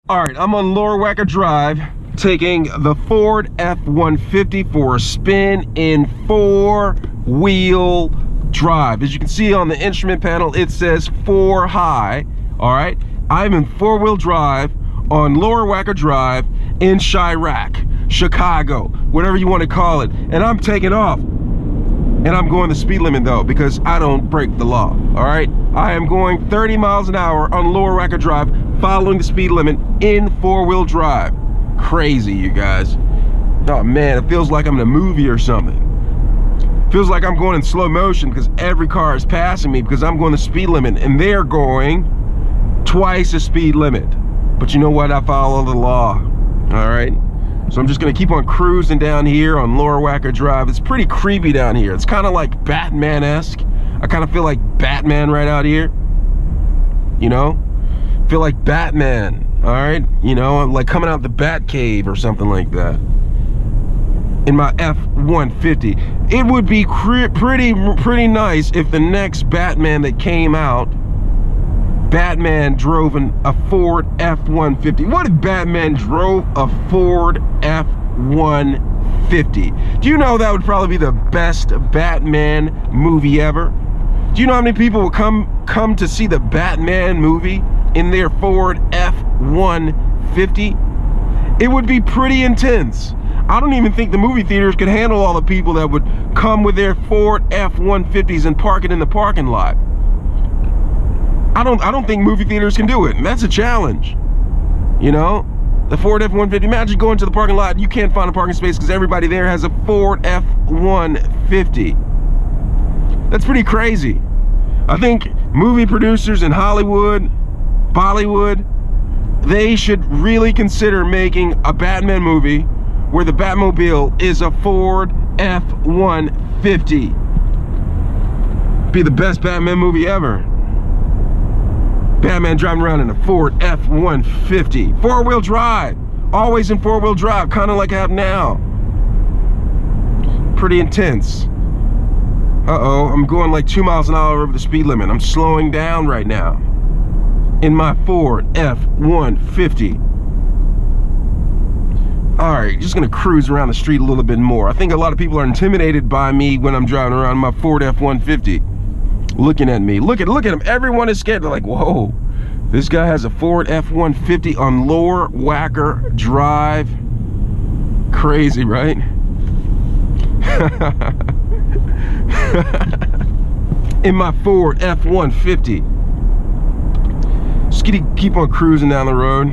All right, I'm on Lower Wacker Drive, taking the Ford F-150 for a spin in four-wheel drive. As you can see on the instrument panel, it says 4 high. All right, I'm in four-wheel drive on Lower Wacker Drive in Chiraq, Chicago, whatever you want to call it. And I'm taking off. And I'm going the speed limit though, because I don't break the law. All right, I am going 30 miles an hour on Lower Wacker Drive, following the speed limit in four-wheel drive. Crazy, you guys. Oh man, it feels like I'm in a movie or something. Feels like I'm going in slow motion because every car is passing me because I'm going the speed limit and they're going twice the speed limit. But you know what? I follow the law. All right. So I'm just gonna keep on cruising down here on Lower Wacker Drive. It's pretty creepy down here. It's kind of like Batman-esque. I kind of feel like Batman right out here. You know? Feel like Batman, all right? You know, I'm like coming out the Bat Cave or something like that. In my F-150. It would be pretty nice if the next Batman that came out, Batman drove a Ford F-150. What if Batman drove a Ford F-150? Do you know that would probably be the best Batman movie ever? Do you know how many people would come to see the Batman movie in their Ford F-150? It would be pretty intense. I don't even think the movie theaters could handle all the people that would come with their Ford F-150s and park it in the parking lot. I don't think movie theaters can do it, and that's a challenge. You know, the Ford F-150. Imagine going to the parking lot and you can't find a parking space because everybody there has a Ford F-150. That's pretty crazy. I think movie producers in Hollywood, Bollywood, they should really consider making a Batman movie where the Batmobile is a Ford F-150. Be the best Batman movie ever. Batman driving around in a Ford F-150. Four-wheel drive. Always in four-wheel drive, kind of like I have now. Pretty intense. Uh-oh, I'm going like 2 miles an hour over the speed limit. I'm slowing down right now in my Ford F-150. All right, just gonna cruise around the street a little bit more. I think a lot of people are intimidated by me when I'm driving around my Ford F-150. Looking at me, look at him. Everyone is scared. They're like, whoa, this guy has a Ford F-150 on Lower Wacker Drive. Crazy, right? In my Ford F-150. Just keep on cruising down the road.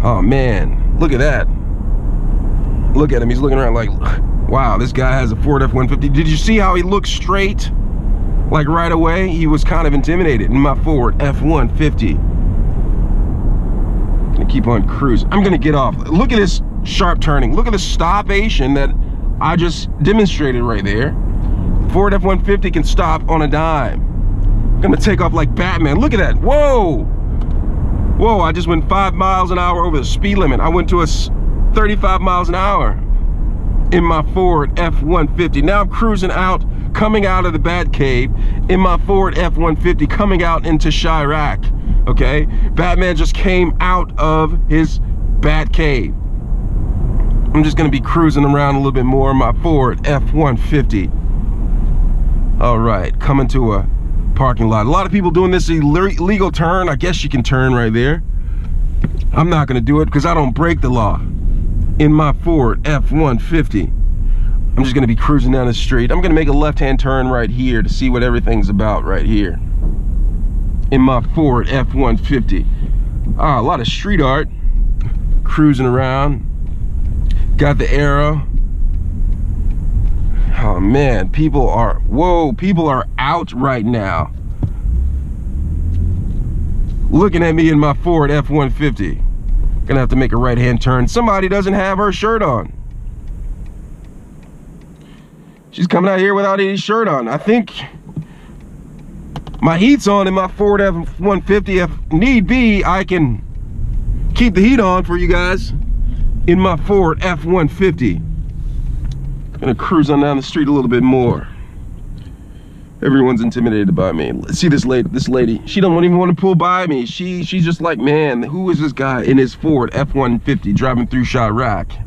Oh man, look at that. Look at him, he's looking around like, wow, this guy has a Ford F-150. Did you see how he looked straight? Like right away, he was kind of intimidated in my Ford F-150. Gonna keep on cruising. I'm gonna get off. Look at this sharp turning. Look at the stopation that I just demonstrated right there. Ford F-150 can stop on a dime. I'm gonna take off like Batman. Look at that. Whoa! Whoa, I just went 5 miles an hour over the speed limit. I went to a 35 miles an hour in my Ford F-150. Now I'm cruising out, coming out of the Bat Cave in my Ford F-150, coming out into Chiraq, okay? Batman just came out of his Bat Cave. I'm just gonna be cruising around a little bit more in my Ford F-150. All right, coming to a parking lot. A lot of people doing this illegal turn. I guess you can turn right there. I'm not gonna do it because I don't break the law in my Ford F-150. I'm just gonna be cruising down the street. I'm gonna make a left-hand turn right here to see what everything's about right here in my Ford F-150. Ah, a lot of street art. Cruising around. Got the arrow. Oh man, people are out right now. Looking at me in my Ford F-150. Gonna have to make a right-hand turn. Somebody doesn't have her shirt on. She's coming out here without any shirt on. I think my heat's on in my Ford F-150. If need be, I can keep the heat on for you guys in my Ford F-150. Gonna cruise on down the street a little bit more. Everyone's intimidated by me. See this lady. She don't even want to pull by me. She's just like, man, who is this guy in his Ford F-150 driving through Chiraq?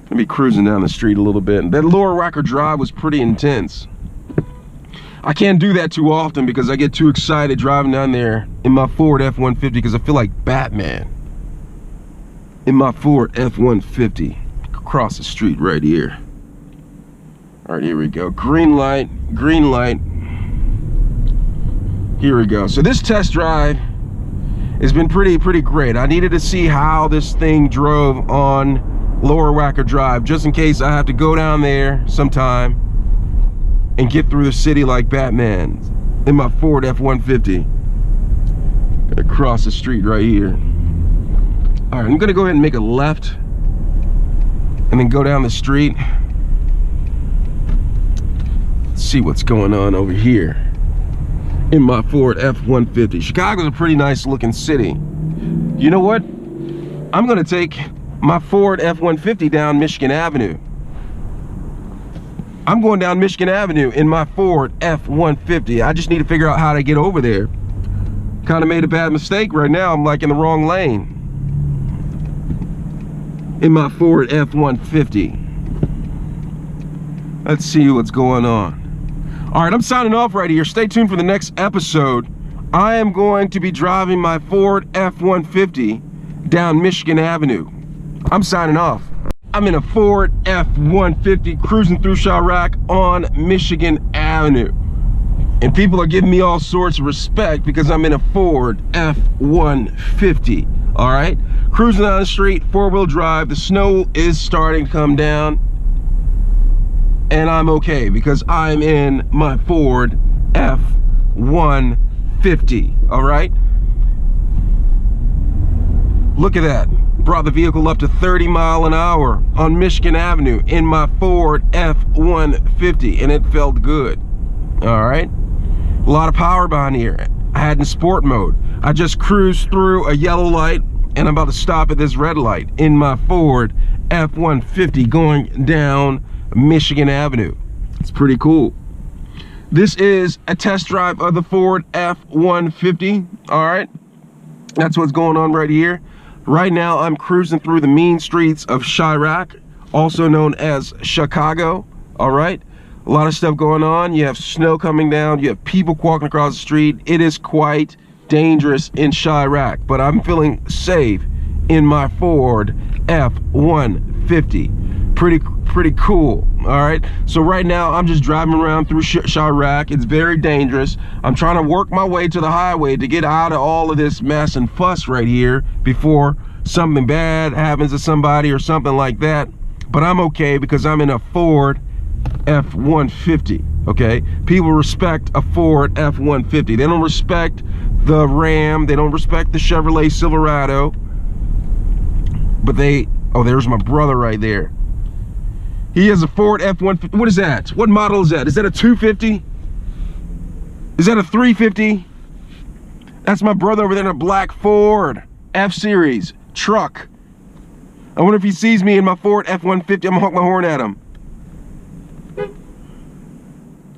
Gonna be cruising down the street a little bit. That Lower Wacker Drive was pretty intense. I can't do that too often because I get too excited driving down there in my Ford F-150 because I feel like Batman in my Ford F-150. Across the street right here. All right, here we go. Green light, green light. Here we go. So this test drive has been pretty great. I needed to see how this thing drove on Lower Wacker Drive, just in case I have to go down there sometime and get through the city like Batman in my Ford F-150. Across the street right here. All right, I'm gonna go ahead and make a left and then go down the street. See what's going on over here in my Ford F-150. Chicago's a pretty nice looking city. You know what? I'm gonna take my Ford F-150 down Michigan Avenue. I'm going down Michigan Avenue in my Ford F-150. I just need to figure out how to get over there. Kind of made a bad mistake right now. I'm like in the wrong lane in my Ford F-150. Let's see what's going on. All right, I'm signing off right here. Stay tuned for the next episode. I am going to be driving my Ford F-150 down Michigan Avenue. I'm signing off. I'm in a Ford F-150 cruising through Chiraq on Michigan Avenue. And people are giving me all sorts of respect because I'm in a Ford F-150. All right, cruising down the street, four-wheel drive. The snow is starting to come down. And I'm okay because I'm in my Ford F-150, all right? Look at that. Brought the vehicle up to 30 miles an hour on Michigan Avenue in my Ford F-150, and it felt good, all right? A lot of power behind here. I had in sport mode. I just cruised through a yellow light, and I'm about to stop at this red light in my Ford F-150 going down Michigan Avenue. It's pretty cool. This is a test drive of the Ford F-150. All right, that's what's going on right here. Right now I'm cruising through the mean streets of Chiraq, also known as Chicago. All right, a lot of stuff going on. You have snow coming down, you have people walking across the street. It is quite dangerous in Chiraq, but I'm feeling safe in my Ford F-150. Pretty cool. All right, so right now I'm just driving around through Chiraq. It's very dangerous. I'm trying to work my way to the highway to get out of all of this mess and fuss right here before something bad happens to somebody or something like that. But I'm okay because I'm in a Ford F-150. Okay, people respect a Ford F-150. They don't respect the Ram, they don't respect the Chevrolet Silverado, but oh, there's my brother right there. He has a Ford F-150. What is that? What model is that? Is that a 250? Is that a 350? That's my brother over there in a black Ford F-Series truck. I wonder if he sees me in my Ford F-150. I'm gonna honk my horn at him.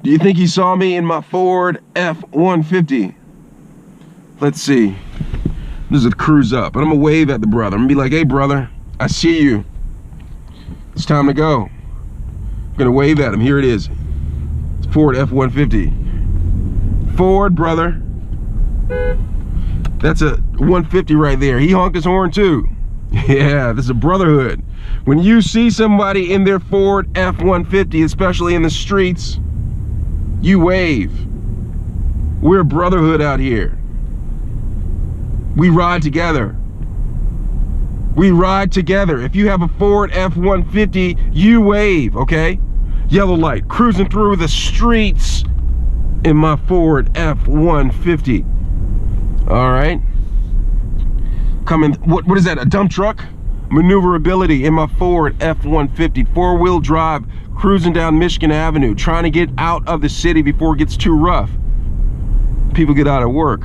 Do you think he saw me in my Ford F-150? Let's see. This is a cruise up, and I'm gonna wave at the brother. I'm gonna be like, hey brother, I see you. It's time to go. I'm gonna wave at him. Here it is. It's Ford F-150. Ford, brother. That's a 150 right there. He honked his horn too. Yeah, this is a brotherhood. When you see somebody in their Ford F-150, especially in the streets, you wave. We're a brotherhood out here. We ride together. We ride together. If you have a Ford F-150, you wave, okay? Yellow light, cruising through the streets in my Ford F-150. All right. Coming, what is that, a dump truck? Maneuverability in my Ford F-150, four-wheel drive, cruising down Michigan Avenue, trying to get out of the city before it gets too rough. People get out of work.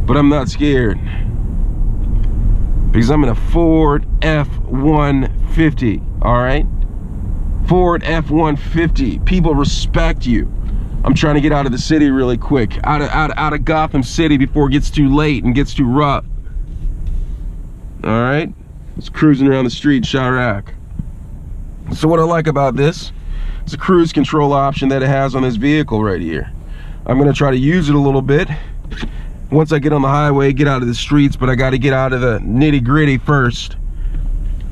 But I'm not scared because I'm in a Ford F-150, all right? Ford F-150. People respect you. I'm trying to get out of the city really quick, out of Gotham City before it gets too late and gets too rough. All right, it's cruising around the street, Chiraq. So what I like about this, it's a cruise control option that it has on this vehicle right here. I'm gonna try to use it a little bit once I get on the highway, get out of the streets, but I got to get out of the nitty-gritty first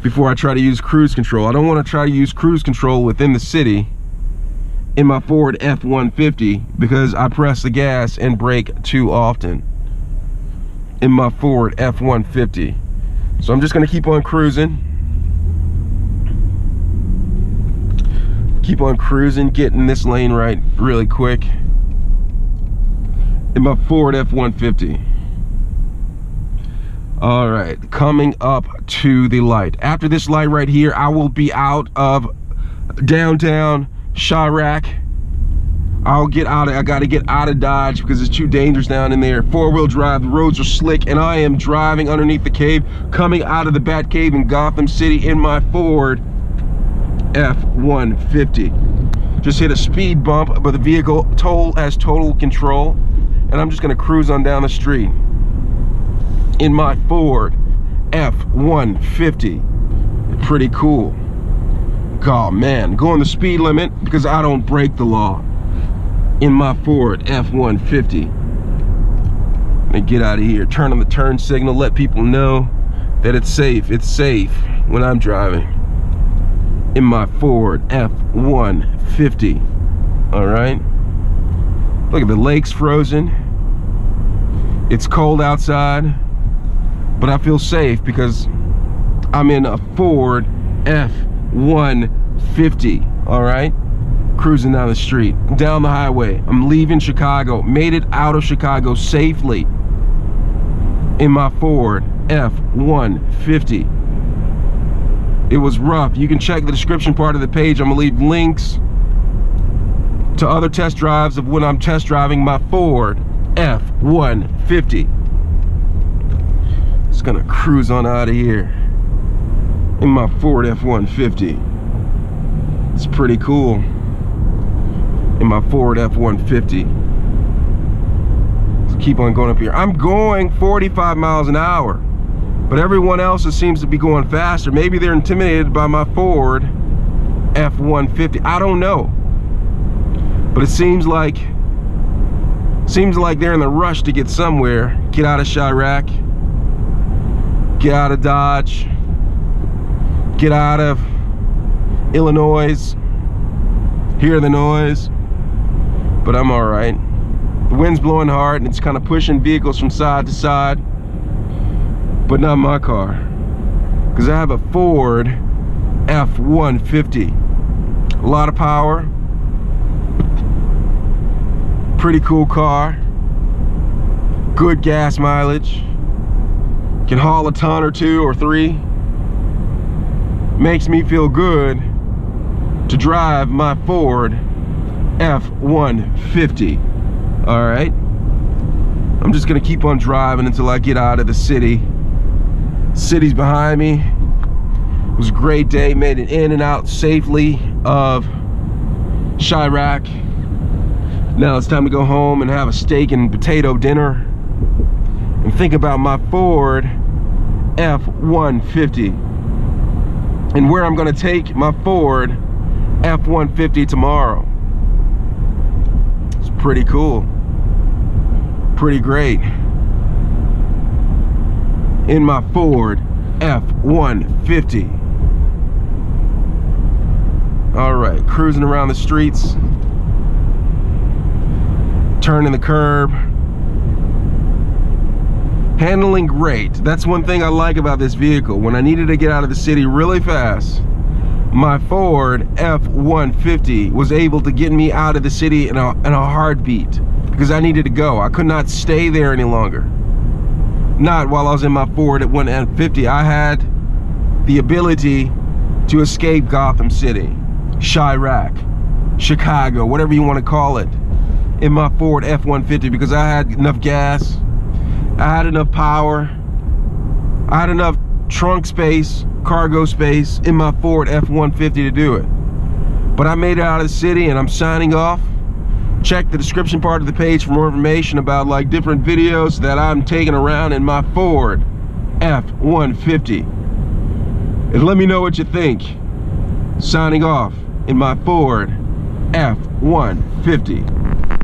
before I try to use cruise control. I don't want to try to use cruise control within the city in my Ford F-150 because I press the gas and brake too often in my Ford F-150. So I'm just going to keep on cruising. Keep on cruising, getting this lane right really quick in my Ford F-150. All right, coming up to the light. After this light right here, I will be out of downtown Chiraq. I gotta get out of Dodge because it's too dangerous down in there. Four-wheel drive, the roads are slick, and I am driving underneath the cave, coming out of the Bat Cave in Gotham City in my Ford F-150. Just hit a speed bump, but the vehicle has total control, and I'm just gonna cruise on down the street in my Ford F-150. Pretty cool. Oh man, going the speed limit because I don't break the law in my Ford F-150. And get out of here, turn on the turn signal, let people know that it's safe when I'm driving in my Ford F-150. All right, look at the lake's frozen, it's cold outside, but I feel safe because I'm in a Ford F-150, all right? Cruising down the street, down the highway. I'm leaving Chicago, made it out of Chicago safely in my Ford F-150. It was rough. You can check the description part of the page. I'm gonna leave links to other test drives of when I'm test driving my Ford F-150. Just gonna cruise on out of here in my Ford F-150. It's pretty cool in my Ford F-150. Let's keep on going up here. I'm going 45 miles an hour, but everyone else seems to be going faster. Maybe they're intimidated by my Ford F-150. I don't know, but it seems like they're in the rush to get somewhere, get out of Chiraq, get out of Dodge, get out of Illinois, hear the noise, but I'm all right. The wind's blowing hard and it's kind of pushing vehicles from side to side, but not my car, because I have a Ford F-150. A lot of power, pretty cool car, good gas mileage, can haul a ton or two or three. Makes me feel good to drive my Ford F-150. All right, I'm just gonna keep on driving until I get out of the city. City's behind me. It was a great day, made it in and out safely of Chiraq. Now it's time to go home and have a steak and potato dinner and think about my Ford F-150 and where I'm gonna take my Ford F-150 tomorrow. It's pretty cool, pretty great. In my Ford F-150. All right, cruising around the streets, turning the curb, handling great. That's one thing I like about this vehicle. When I needed to get out of the city really fast, my Ford F-150 was able to get me out of the city in a heartbeat because I needed to go. I could not stay there any longer. Not while I was in my Ford F-150. I had the ability to escape Gotham City, Chiraq, Chicago, whatever you want to call it, in my Ford F-150 because I had enough gas, I had enough power, I had enough trunk space, cargo space in my Ford F-150 to do it. But I made it out of the city and I'm signing off. Check the description part of the page for more information about like different videos that I'm taking around in my Ford F-150. And let me know what you think. Signing off in my Ford F-150.